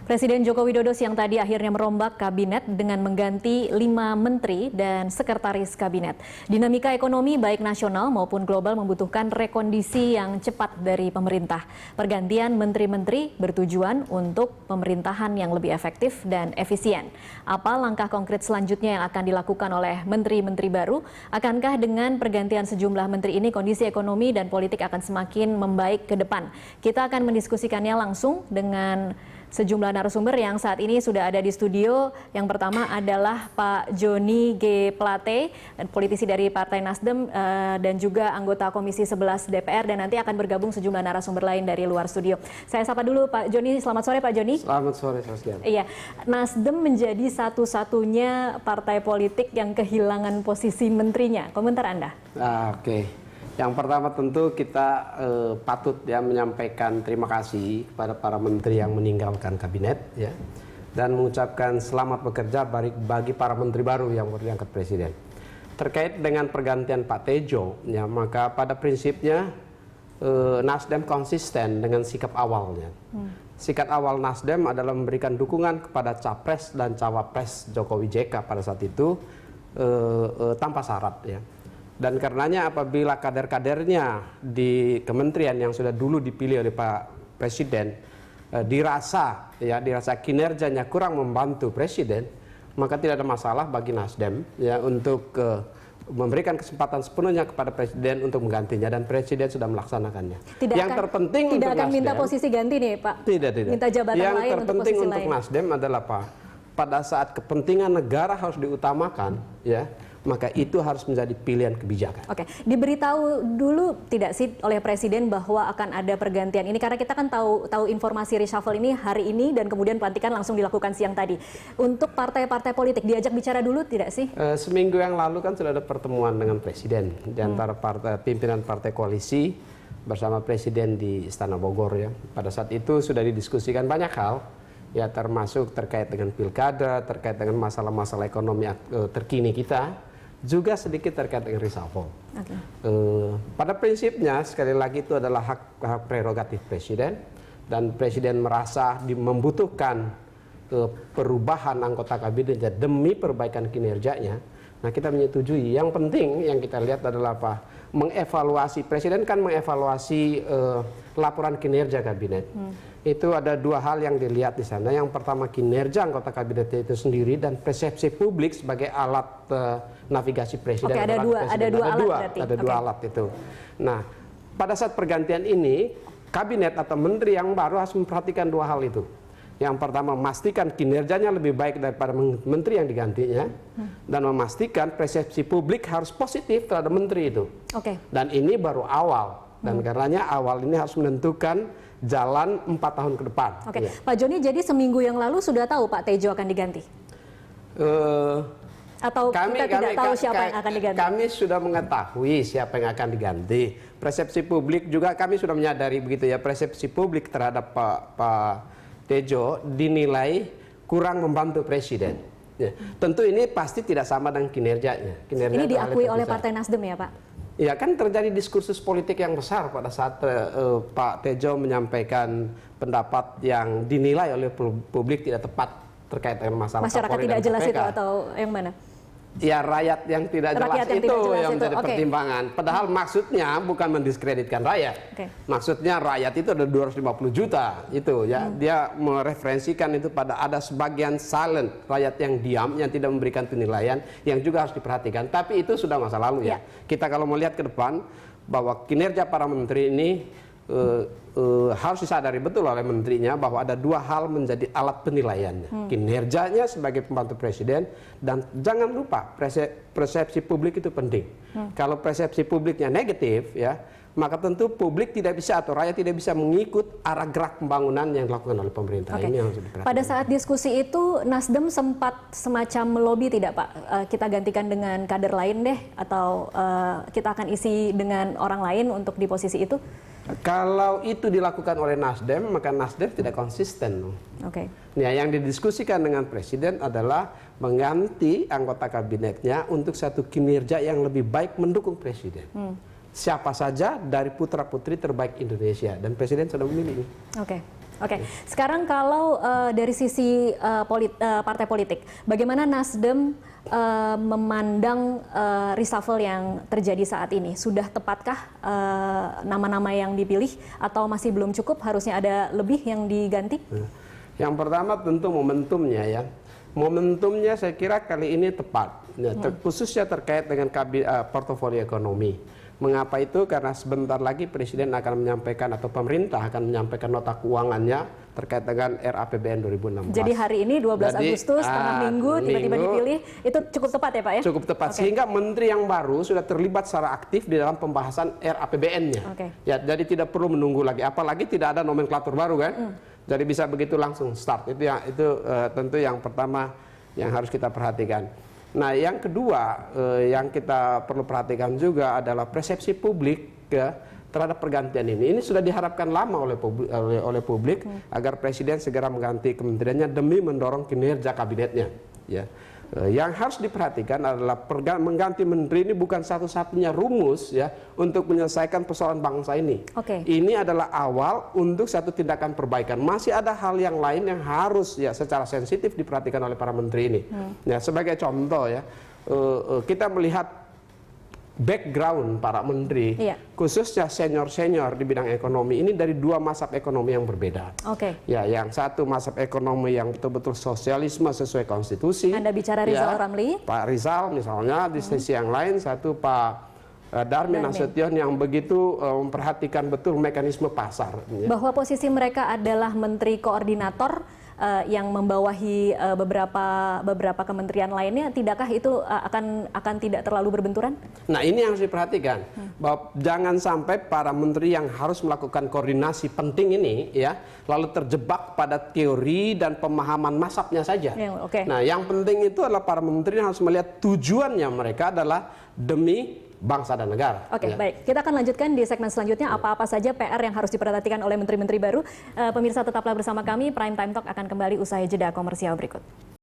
Presiden Joko Widodo siang tadi akhirnya merombak kabinet dengan mengganti 5 menteri dan sekretaris kabinet. Dinamika ekonomi baik nasional maupun global membutuhkan rekondisi yang cepat dari pemerintah. Pergantian menteri-menteri bertujuan untuk pemerintahan yang lebih efektif dan efisien. Apa langkah konkret selanjutnya yang akan dilakukan oleh menteri-menteri baru? Akankah dengan pergantian sejumlah menteri ini kondisi ekonomi dan politik akan semakin membaik ke depan? Kita akan mendiskusikannya langsung dengan sejumlah narasumber yang saat ini sudah ada di studio. Yang pertama adalah Pak Joni G. Plate, politisi dari Partai Nasdem dan juga anggota Komisi 11 DPR, dan nanti akan bergabung sejumlah narasumber lain dari luar studio. Saya sapa dulu Pak Joni. Selamat sore Pak Joni. Selamat sore Saskia. Iya, Nasdem menjadi satu-satunya partai politik yang kehilangan posisi menterinya. Komentar Anda? Oke. Yang pertama tentu kita patut ya menyampaikan terima kasih kepada para menteri yang meninggalkan kabinet ya, dan mengucapkan selamat bekerja bagi para menteri baru yang diangkat presiden. Terkait dengan pergantian Pak Tejo ya, maka pada prinsipnya Nasdem konsisten dengan sikap awalnya. Sikap awal Nasdem adalah memberikan dukungan kepada capres dan cawapres Jokowi JK pada saat itu tanpa syarat ya. Dan karenanya apabila kader-kadernya di kementerian yang sudah dulu dipilih oleh Pak Presiden dirasa kinerjanya kurang membantu Presiden, maka tidak ada masalah bagi Nasdem ya untuk memberikan kesempatan sepenuhnya kepada Presiden untuk menggantinya, dan Presiden sudah melaksanakannya. Tidak akan minta posisi ganti nih Pak? Tidak. Minta jabatan yang lain terpenting untuk untuk Nasdem adalah Pak, pada saat kepentingan negara harus diutamakan ya, maka itu harus menjadi pilihan kebijakan. Oke, diberitahu dulu tidak sih oleh Presiden bahwa akan ada pergantian ini? Karena kita kan tahu informasi reshuffle ini hari ini dan kemudian pelantikan langsung dilakukan siang tadi. Untuk partai-partai politik diajak bicara dulu tidak sih? Seminggu yang lalu kan sudah ada pertemuan dengan Presiden di antara pimpinan partai koalisi bersama Presiden di Istana Bogor ya. Pada saat itu sudah didiskusikan banyak hal ya, termasuk terkait dengan pilkada, terkait dengan masalah-masalah ekonomi terkini kita, juga sedikit terkait dengan reshuffle. Okay. Pada prinsipnya sekali lagi itu adalah hak prerogatif Presiden, dan Presiden merasa membutuhkan perubahan anggota kabinetnya demi perbaikan kinerjanya. Nah, kita menyetujui. Yang penting yang kita lihat adalah apa? Mengevaluasi. Presiden kan mengevaluasi laporan kinerja kabinet. Itu ada dua hal yang dilihat di sana. Yang pertama kinerja anggota kabinet itu sendiri, dan persepsi publik sebagai alat navigasi Presiden. Oke, ada dua alat itu. Nah, pada saat pergantian ini kabinet atau menteri yang baru harus memperhatikan dua hal itu. Yang pertama, memastikan kinerjanya lebih baik daripada menteri yang digantinya, dan memastikan persepsi publik harus positif terhadap menteri itu. Oke. Dan ini baru awal, dan karenanya awal ini harus menentukan jalan 4 tahun ke depan. Oke, ya. Pak Joni, jadi seminggu yang lalu sudah tahu Pak Tejo akan diganti? Atau kita tidak tahu siapa yang akan diganti? Kami sudah mengetahui siapa yang akan diganti. Persepsi publik juga kami sudah menyadari begitu ya. Persepsi publik terhadap Pak Tejo dinilai kurang membantu Presiden. Ya. Tentu ini pasti tidak sama dengan kinerjanya. Ini diakui oleh Partai Nasdem ya Pak? Ya, kan terjadi diskursus politik yang besar pada saat Pak Tejo menyampaikan pendapat yang dinilai oleh publik tidak tepat terkait dengan masalah masyarakat tidak jelas itu, atau yang mana? Ya, rakyat yang tidak jelas itu yang menjadi pertimbangan. Padahal maksudnya bukan mendiskreditkan rakyat. Maksudnya rakyat itu ada 250 juta itu ya. Dia mereferensikan itu pada ada sebagian silent, rakyat yang diam, yang tidak memberikan penilaian, yang juga harus diperhatikan. Tapi itu sudah masa lalu ya. Kita kalau melihat ke depan bahwa kinerja para menteri ini harus disadari betul oleh menterinya bahwa ada dua hal menjadi alat penilaiannya. Kinerjanya sebagai pembantu Presiden, dan jangan lupa persepsi publik itu penting. Kalau persepsi publiknya negatif ya, maka tentu publik tidak bisa atau rakyat tidak bisa mengikut arah gerak pembangunan yang dilakukan oleh pemerintah. Ini yang harus diperhatikan. Pada saat diskusi itu Nasdem sempat semacam melobi tidak Pak? Kita gantikan dengan kader lain deh, atau kita akan isi dengan orang lain untuk di posisi itu? Kalau itu dilakukan oleh Nasdem, maka Nasdem tidak konsisten. Oke. Ya, yang didiskusikan dengan Presiden adalah mengganti anggota kabinetnya untuk satu kinerja yang lebih baik mendukung Presiden. Siapa saja dari putra-putri terbaik Indonesia, dan Presiden sudah memilih. Oke. Oke, sekarang kalau dari sisi partai politik, bagaimana Nasdem memandang reshuffle yang terjadi saat ini? Sudah tepatkah nama-nama yang dipilih atau masih belum cukup? Harusnya ada lebih yang diganti? Yang pertama tentu momentumnya ya. Momentumnya saya kira kali ini tepat, ya, khususnya terkait dengan portofolio ekonomi. Mengapa itu? Karena sebentar lagi Presiden akan menyampaikan atau pemerintah akan menyampaikan nota keuangannya terkait dengan RAPBN 2016. Jadi hari ini 12 Agustus, tengah minggu, tiba-tiba dipilih, itu cukup tepat ya Pak ya? Cukup tepat, sehingga menteri yang baru sudah terlibat secara aktif di dalam pembahasan RAPBN-nya. Ya, jadi tidak perlu menunggu lagi, apalagi tidak ada nomenklatur baru kan? Jadi bisa begitu langsung start. Itu tentu yang pertama yang harus kita perhatikan. Nah, yang kedua yang kita perlu perhatikan juga adalah persepsi publik ya, terhadap pergantian ini. Ini sudah diharapkan lama oleh publik agar Presiden segera mengganti kementeriannya demi mendorong kinerja kabinetnya. Ya. Yang harus diperhatikan adalah mengganti menteri ini bukan satu-satunya rumus ya untuk menyelesaikan persoalan bangsa ini. Ini adalah awal untuk satu tindakan perbaikan. Masih ada hal yang lain yang harus ya secara sensitif diperhatikan oleh para menteri ini. Ya, sebagai contoh ya, kita melihat background para menteri, khususnya senior-senior di bidang ekonomi ini dari dua mazhab ekonomi yang berbeda. Ya, yang satu mazhab ekonomi yang betul-betul sosialisme sesuai konstitusi. Anda bicara Rizal Ramli? Pak Rizal misalnya, di sisi yang lain satu Pak Darmin Nasution yang begitu memperhatikan betul mekanisme pasar. Bahwa posisi mereka adalah menteri koordinator yang membawahi beberapa kementerian lainnya, tidakkah itu akan tidak terlalu berbenturan? Nah, ini yang harus diperhatikan, bahwa jangan sampai para menteri yang harus melakukan koordinasi penting ini ya lalu terjebak pada teori dan pemahaman mazhabnya saja. Nah, yang penting itu adalah para menteri harus melihat tujuannya mereka adalah demi bangsa dan negara. Baik. Kita akan lanjutkan di segmen selanjutnya apa-apa saja PR yang harus diperhatikan oleh menteri-menteri baru. Pemirsa tetaplah bersama kami, Prime Time Talk akan kembali usai jeda komersial berikut.